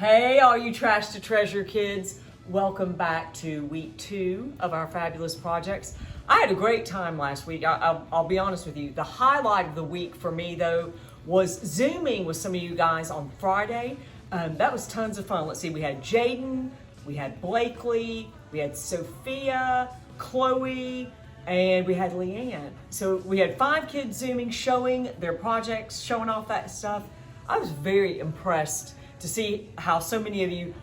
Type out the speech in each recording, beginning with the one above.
Hey, all you Trash to Treasure kids. Welcome back to week 2 of our fabulous projects. I had a great time last week. I'll be honest with you. The highlight of the week for me, though, was Zooming with some of you guys on Friday. That was tons of fun. Let's see, we had Jaden, we had Blakely, we had Sophia, Chloe, and we had Leanne. So we had 5 kids Zooming, showing their projects, showing off that stuff. I was very impressed to see how so many of you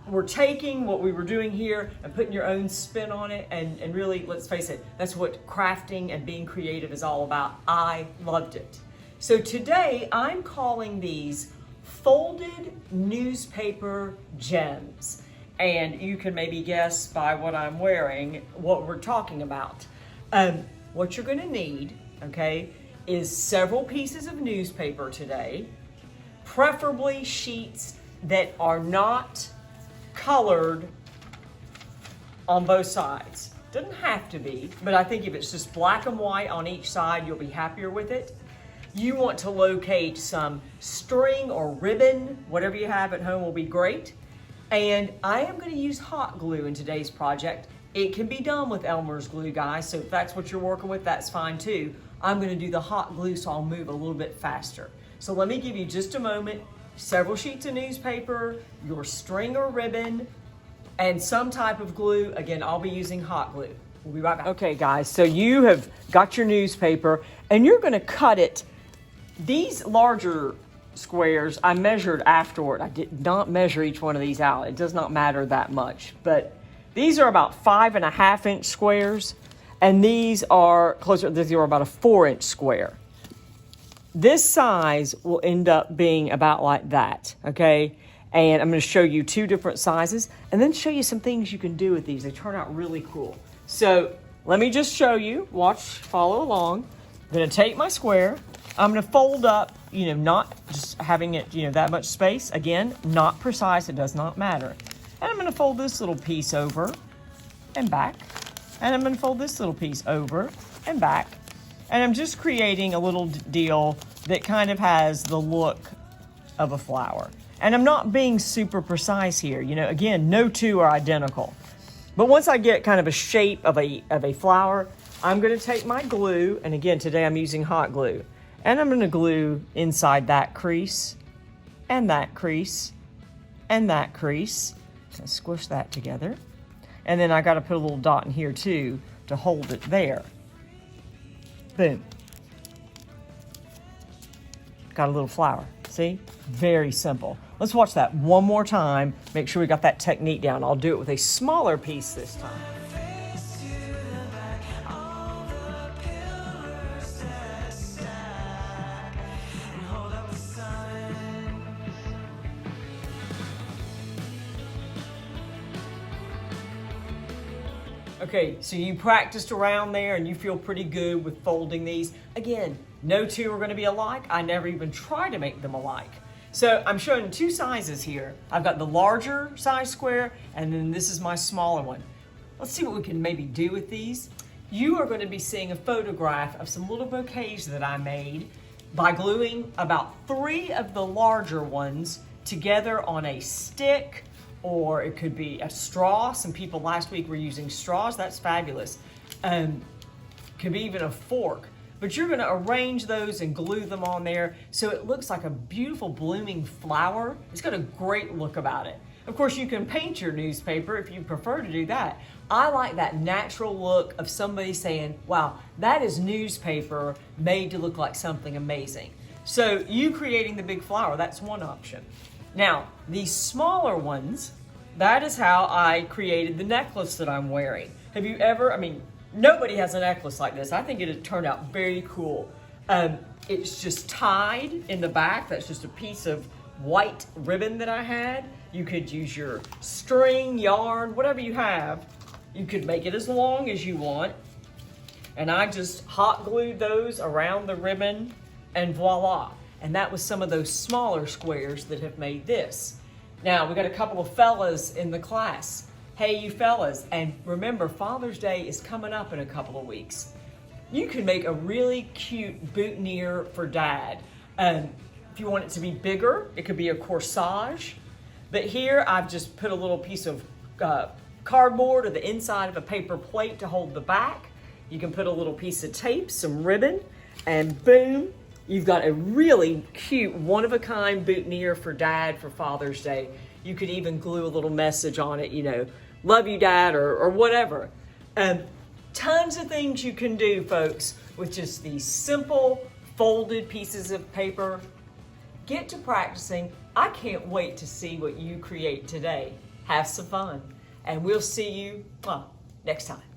were taking what we were doing here and putting your own spin on it. And really, let's face it, that's what crafting and being creative is all about. I loved it. So today I'm calling these folded newspaper gems. And you can maybe guess by what I'm wearing what we're talking about. What you're gonna need, okay, is several pieces of newspaper today, preferably sheets that are not colored on both sides. Doesn't have to be, but I think if it's just black and white on each side, you'll be happier with it. You want to locate some string or ribbon, whatever you have at home will be great. And I am going to use hot glue in today's project. It can be done with Elmer's glue, guys, so if that's what you're working with, that's fine too. I'm going to do the hot glue so I'll move a little bit faster. So let me give you just a moment, several sheets of newspaper, your string or ribbon, and some type of glue. Again, I'll be using hot glue. We'll be right back. Okay, guys, so you have got your newspaper and you're going to cut it. These larger squares, I measured afterward. I did not measure each one of these out. It does not matter that much, but these are about 5.5-inch squares, and these are closer. These are about a 4-inch square. This size will end up being about like that, okay? And I'm going to show you 2 different sizes, and then show you some things you can do with these. They turn out really cool. So let me just show you. Watch, follow along. I'm going to take my square. I'm going to fold up, not just having it, that much space. Again, not precise. It does not matter. And I'm going to fold this little piece over and back. And I'm going to fold this little piece over and back. And I'm just creating a little deal that kind of has the look of a flower. And I'm not being super precise here. Again, no 2 are identical. But once I get kind of a shape of a flower, I'm going to take my glue. And again, today I'm using hot glue. And I'm going to glue inside that crease and that crease and that crease. So squish that together. And then I got to put a little dot in here too to hold it there. Boom. Got a little flower. See? Very simple. Let's watch that one more time. Make sure we got that technique down. I'll do it with a smaller piece this time. Okay, so you practiced around there and you feel pretty good with folding these. Again, no 2 are going to be alike. I never even try to make them alike. So I'm showing 2 sizes here. I've got the larger size square, and then this is my smaller one. Let's see what we can maybe do with these. You are going to be seeing a photograph of some little bouquets that I made by gluing about 3 of the larger ones together on a stick, or it could be a straw. Some people last week were using straws. That's fabulous. Could be even a fork. But you're going to arrange those and glue them on there so it looks like a beautiful blooming flower. It's got a great look about it. Of course, you can paint your newspaper if you prefer to do that. I like that natural look of somebody saying, wow, that is newspaper made to look like something amazing. So you creating the big flower, that's one option. Now, these smaller ones, that is how I created the necklace that I'm wearing. Have you ever, nobody has a necklace like this. I think it turned out very cool. It's just tied in the back. That's just a piece of white ribbon that I had. You could use your string, yarn, whatever you have. You could make it as long as you want. And I just hot glued those around the ribbon and voila. And that was some of those smaller squares that have made this. Now, we got a couple of fellas in the class. Hey, you fellas, and remember, Father's Day is coming up in a couple of weeks. You can make a really cute boutonniere for Dad. If you want it to be bigger, it could be a corsage. But here I've just put a little piece of cardboard or the inside of a paper plate to hold the back. You can put a little piece of tape, some ribbon, and boom, you've got a really cute, one-of-a-kind boutonniere for Dad for Father's Day. You could even glue a little message on it, you know, love you, Dad, or whatever. Tons of things you can do, folks, with just these simple folded pieces of paper. Get to practicing. I can't wait to see what you create today. Have some fun, and we'll see you next time.